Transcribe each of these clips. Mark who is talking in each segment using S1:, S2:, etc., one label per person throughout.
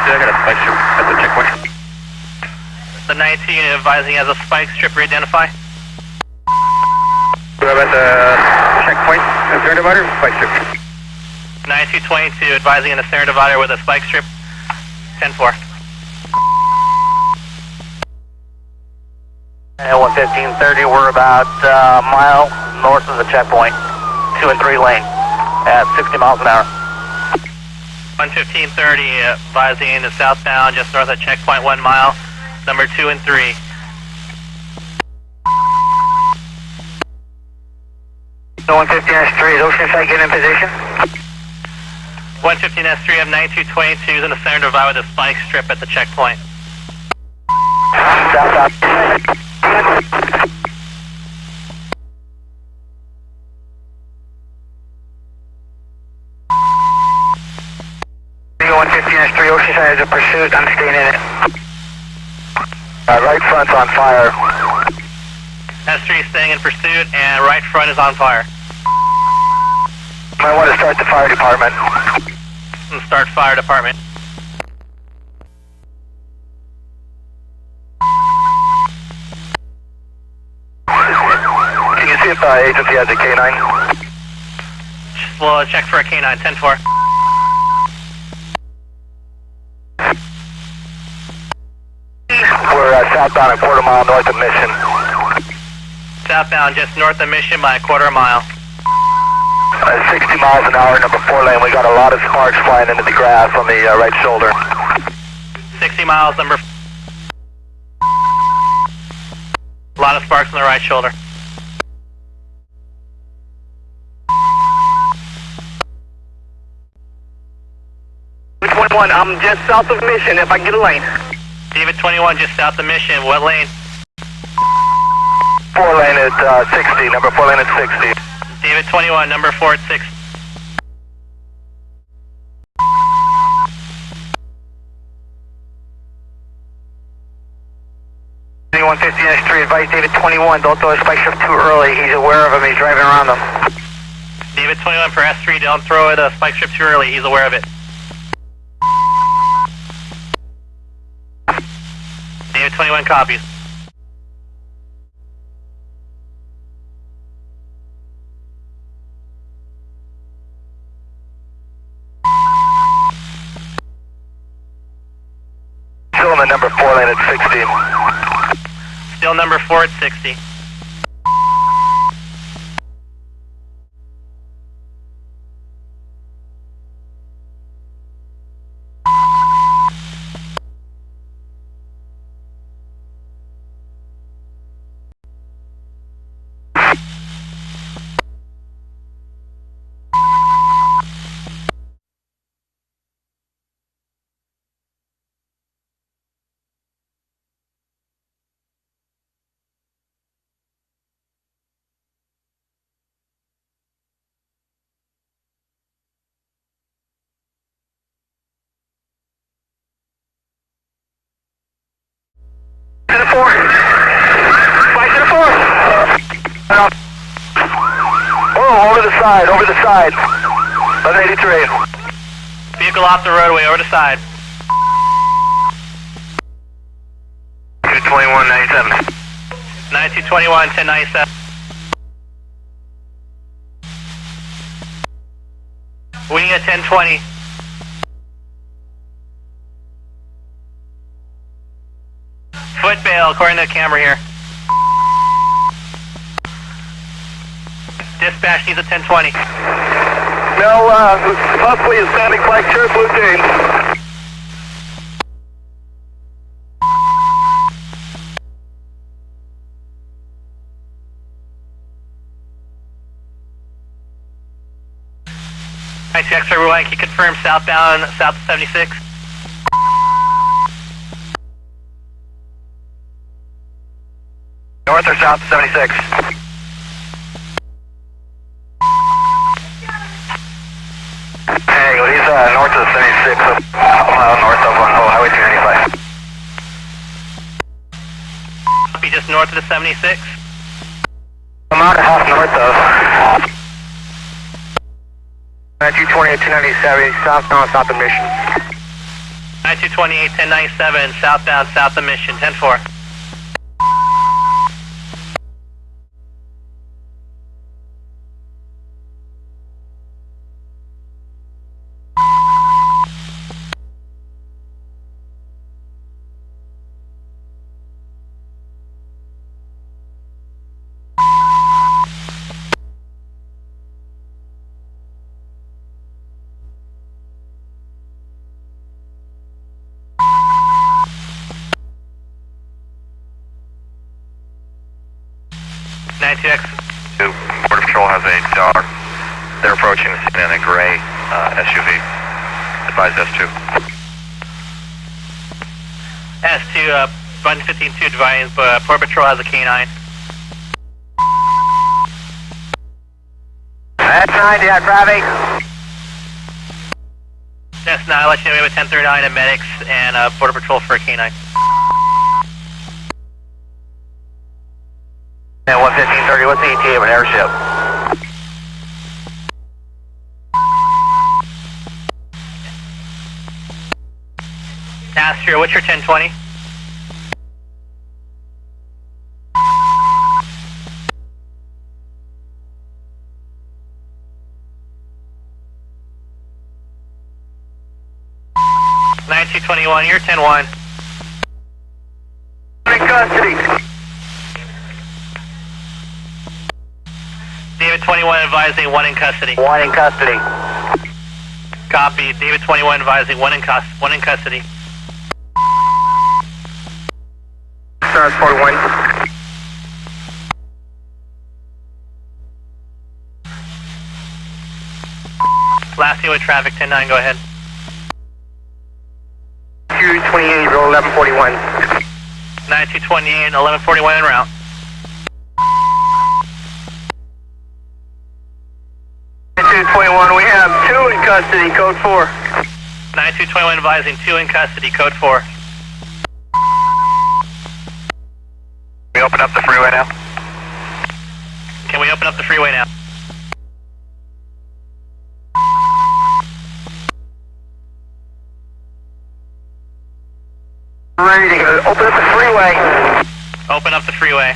S1: I got a spike strip at the checkpoint.
S2: The 92 unit advising as a spike strip re-identify.
S1: We're at the checkpoint, center divider, spike strip.
S2: 9222 advising in the center divider with a spike strip, 10-4.
S3: And 11530, we're about a mile north of the checkpoint, 2 and 3 lane at 60 miles an hour.
S2: 11530 advising in the southbound just north of checkpoint 1 mile, number 2 and 3.
S3: The 115S3, is Oceanside getting in position?
S2: 115S3 of 9222 is in the center divider with a spike strip at the checkpoint.
S3: South. 115S3, Oceanside is a pursuit, I'm staying in it. Right front's on fire.
S2: S3 is staying in pursuit and right front is on fire.
S3: Might want to start the fire department.
S2: And start fire department.
S3: Can you see if agency has a K9?
S2: We'll check for a K9, 10-4.
S3: We're southbound a quarter mile north of Mission.
S2: Southbound just north of Mission by a quarter mile.
S3: 60 miles an hour, number 4 lane. We got a lot of sparks flying into the grass on the right shoulder.
S2: 60 miles, number... A lot of sparks on the right shoulder.
S3: Which one? I'm just south of Mission, if I can get a lane.
S2: David 21 just south of Mission, what lane?
S3: 4 lane at 60, number 4 lane at 60.
S2: David 21, number 4 at 6.
S3: S3, advise David 21, don't throw a spike shift too early. He's aware of him, he's driving around them.
S2: David 21 for S3, don't throw it a spike strip too early, he's aware of it. David 21 copies.
S3: Still in the number 4 lane at 60.
S2: Still number 4 at 60.
S3: Oh, over the side. 1183.
S2: Vehicle off the roadway, over the side.
S3: 22197.
S2: 9221, 1097. Wing at 1020. Foot bail, according to the camera here. Dispatch needs a 1020.
S3: No, possibly a standing flag, Cherry Blue James.
S2: Hi, X-ray, everyone. Can you confirm southbound, south of 76?
S3: North or south of 76? Hey, well, he's north of 76, half a mile north of Highway 295.
S2: Be just north of the 76?
S3: I'm out a half north of 220 at 297, southbound, south of Mission.
S2: 9228, 1097, southbound, south of Mission, 10-4.
S1: Border Patrol has a dog. They're approaching the scene in a gray SUV. Advise S2.
S2: S2, Bun 15-2 advise, Border Patrol has a K9.
S3: S9, do you have traffic?
S2: S9, I'll let you know we have a 1039 and medics and Border Patrol for a K9.
S3: And 11530, what's the ETA of an airship?
S2: Astro, what's your 1020? $9221, you're 10-1.
S3: In custody.
S2: David 21 advising 1 in custody.
S3: 1 in custody.
S2: Copy. David 21 advising 1 in custody.
S1: Stars 41.
S2: Last year with traffic 10-9, go ahead.
S1: 228, roll 1141.
S2: 9228 and 1141 en route.
S3: We have 2 in custody, code 4.
S2: 9221 advising 2 in custody, code 4.
S1: We open up the freeway now?
S2: Can we open up the freeway now?
S3: Ready to go. Open up the freeway.
S2: Open up the freeway.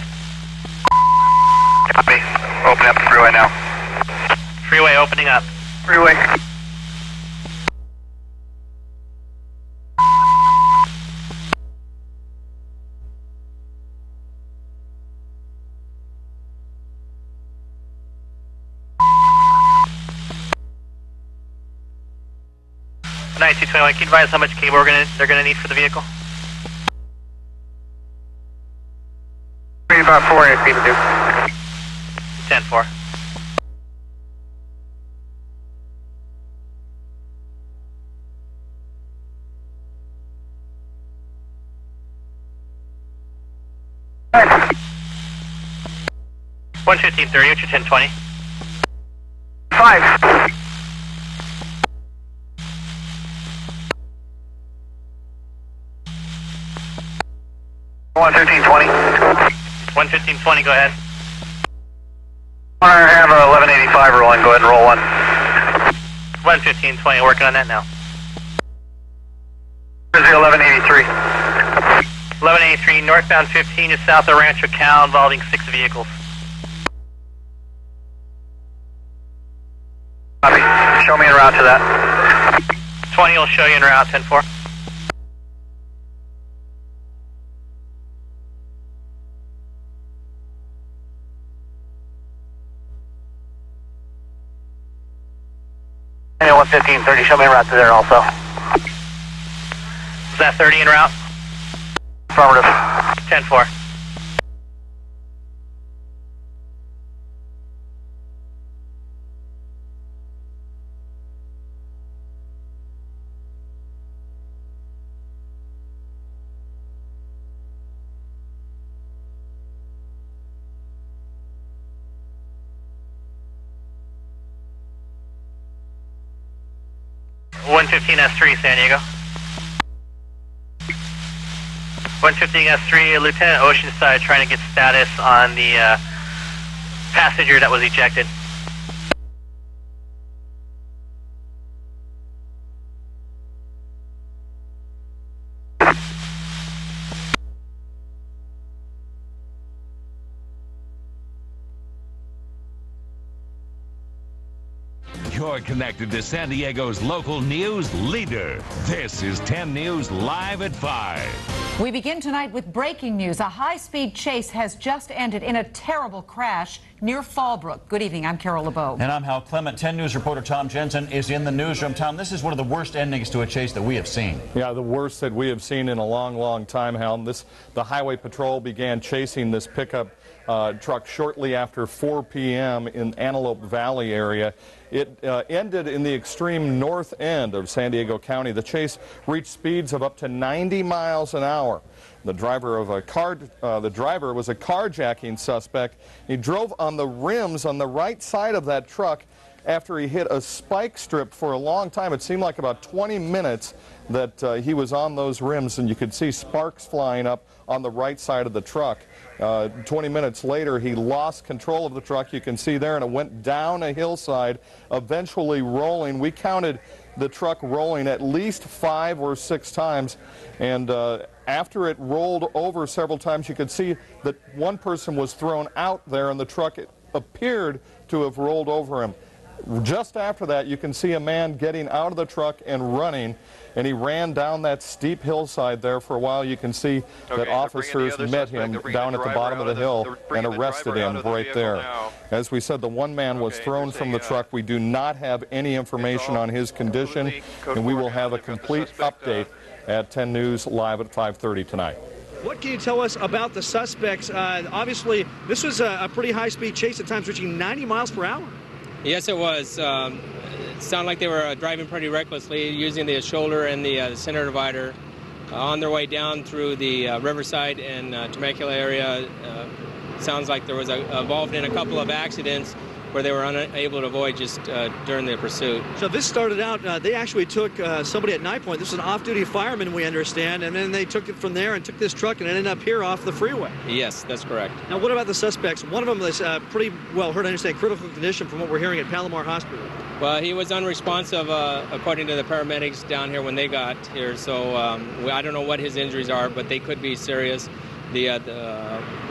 S1: Copy. Open up the freeway now.
S2: Freeway opening up.
S3: Freeway.
S2: Can you advise how much cable they're gonna need for the vehicle?
S1: About 400 feet to do.
S2: 10-4.
S3: Hey.
S2: 11530, what's your 1020?
S3: 5. 11520.
S2: 11520, go ahead.
S3: I have a 1185 rolling. Go ahead and roll 1.
S2: 11520, working on that now.
S3: Here's the 1183.
S2: 1183, northbound 15 is south of Rancho Cal, involving 6 vehicles.
S3: Copy. Show me en route to that.
S2: 20 will show you en route, 10-4.
S3: And 11530, show me en route to there also.
S2: Is that 30 en route?
S3: Affirmative.
S2: 10-4. S3, San Diego. 115 S3, Lieutenant Oceanside trying to get status on the passenger that was ejected.
S4: You're connected to San Diego's local news leader. This is 10 News Live at 5.
S5: We begin tonight with breaking news. A high-speed chase has just ended in a terrible crash near Fallbrook. Good evening. I'm Carol LeBeau.
S6: And I'm Hal Clement. 10 News reporter Tom Jensen is in the newsroom. Tom, this is one of the worst endings to a chase that we have seen.
S7: Yeah, the worst that we have seen in a long, long time, Hal. The Highway Patrol began chasing this pickup truck shortly after 4 p.m. in Antelope Valley area. It ended in the extreme north end of San Diego County. The chase reached speeds of up to 90 miles an hour. The driver was a carjacking suspect. He drove on the rims on the right side of that truck after he hit a spike strip for a long time. It seemed like about 20 minutes that he was on those rims, and you could see sparks flying up on the right side of the truck. 20 minutes later, he lost control of the truck. You can see there, and it went down a hillside, eventually rolling. We counted the truck rolling at least 5 or 6 times, and after it rolled over several times, you could see that one person was thrown out there, and the truck appeared to have rolled over him. Just after that, you can see a man getting out of the truck and running, and he ran down that steep hillside there. For a while, you can see that officers met him down at the bottom of the hill and arrested him right there. As we said, the one man was thrown from the truck. We do not have any information on his condition, and we will have a complete update at 10 News Live at 5:30 tonight.
S8: What can you tell us about the suspects? Obviously, this was a pretty high-speed chase, at times reaching 90 miles per hour.
S9: Yes, it was. It sounded like they were driving pretty recklessly, using the shoulder and the center divider on their way down through the Riverside and Temecula area. Sounds like there was involved in a couple of accidents where they were unable to avoid just during the pursuit.
S8: So this started out, they actually took somebody at Night Point. This is an off-duty fireman, we understand, and then they took it from there and took this truck and it ended up here off the freeway.
S9: Yes, that's correct.
S8: Now, what about the suspects? One of them is pretty well hurt, I understand, critical condition from what we're hearing at Palomar Hospital.
S9: Well, he was unresponsive, according to the paramedics down here when they got here, so I don't know what his injuries are, but they could be serious.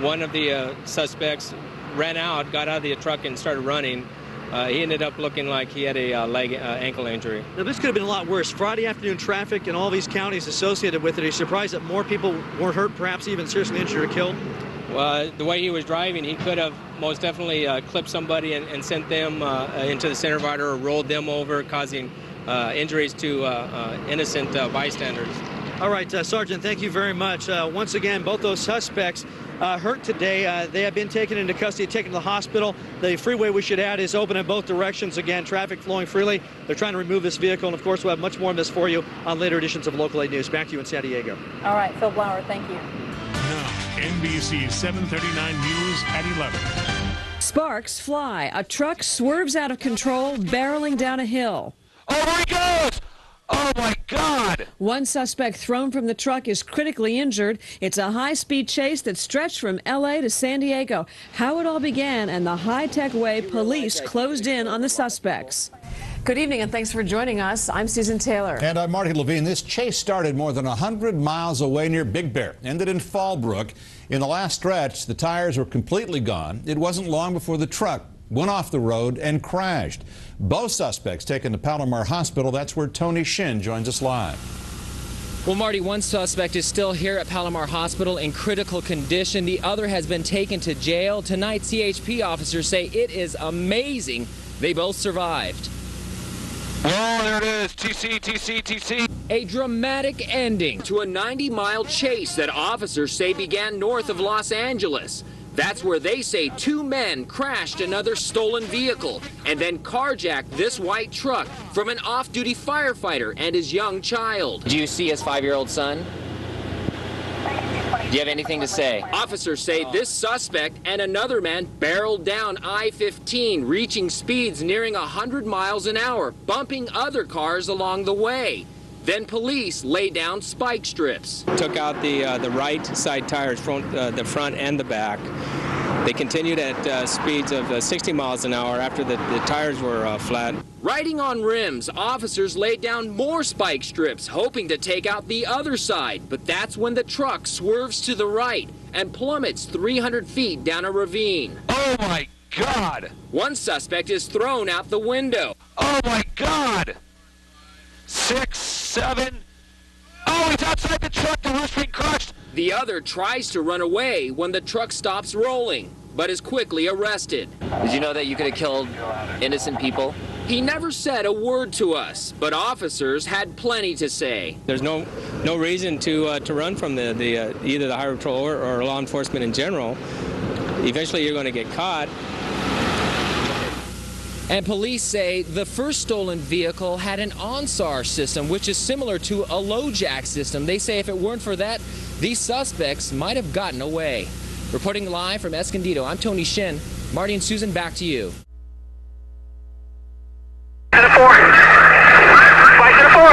S9: One of the suspects ran out, got out of the truck and started running. He ended up looking like he had a ankle injury.
S8: Now, this could have been a lot worse. Friday afternoon traffic in all these counties associated with it. Are you surprised that more people weren't hurt, perhaps even seriously injured or killed?
S9: Well, the way he was driving, he could have most definitely clipped somebody and sent them into the center divider or rolled them over, causing injuries to innocent bystanders.
S8: All right, Sergeant, thank you very much. Once again, both those suspects hurt today. They have been taken into custody, taken to the hospital. The freeway, we should add, is open in both directions. Again, traffic flowing freely. They're trying to remove this vehicle, and of course, we'll have much more on this for you on later editions of Local 8 News. Back to you in San Diego.
S10: All right, Phil Blauer, thank you.
S11: Now, NBC 739 News at 11.
S12: Sparks fly. A truck swerves out of control, barreling down a hill.
S13: Over he goes! Oh, my God!
S12: One suspect thrown from the truck is critically injured. It's a high-speed chase that stretched from L.A. to San Diego. How it all began and the high-tech way police closed in on the suspects.
S5: Good evening, and thanks for joining us. I'm Susan Taylor.
S14: And I'm Marty Levine. This chase started more than 100 miles away near Big Bear, ended in Fallbrook. In the last stretch, the tires were completely gone. It wasn't long before the truck went off the road and crashed. Both suspects taken to Palomar Hospital. That's where Tony Shin joins us live.
S15: Well, Marty, one suspect is still here at Palomar Hospital in critical condition. The other has been taken to jail. Tonight, CHP officers say it is amazing they both survived.
S13: Oh, there it is. TC.
S15: A dramatic ending to a 90-mile chase that officers say began north of Los Angeles. That's where they say 2 men crashed another stolen vehicle and then carjacked this white truck from an off-duty firefighter and his young child.
S16: Do you see his 5-year-old son? Do you have anything to say?
S15: Officers say this suspect and another man barreled down I-15, reaching speeds nearing 100 miles an hour, bumping other cars along the way. Then police laid down spike strips.
S9: Took out the right side tires, the front and the back. They continued at speeds of 60 miles an hour after the tires were flat.
S15: Riding on rims, officers laid down more spike strips, hoping to take out the other side. But that's when the truck swerves to the right and plummets 300 feet down a ravine.
S13: Oh, my God!
S15: One suspect is thrown out the window.
S13: Oh my God! 6, 7. Oh, he's outside the truck. The roof's being crushed.
S15: The other tries to run away when the truck stops rolling, but is quickly arrested.
S16: Did you know that you could have killed innocent people?
S15: He never said a word to us, but officers had plenty to say.
S9: There's no reason to run from either the highway patrol or law enforcement in general. Eventually, you're going to get caught.
S15: And police say the first stolen vehicle had an OnSAR system, which is similar to a LoJack system. They say if it weren't for that, these suspects might have gotten away. Reporting live from Escondido, I'm Tony Shin. Marty and Susan, back to you.
S3: To the 4. Right to the 4.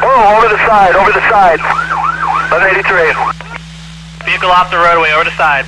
S3: Oh, over the side, over the side. 1183.
S2: Vehicle off the roadway, over the side.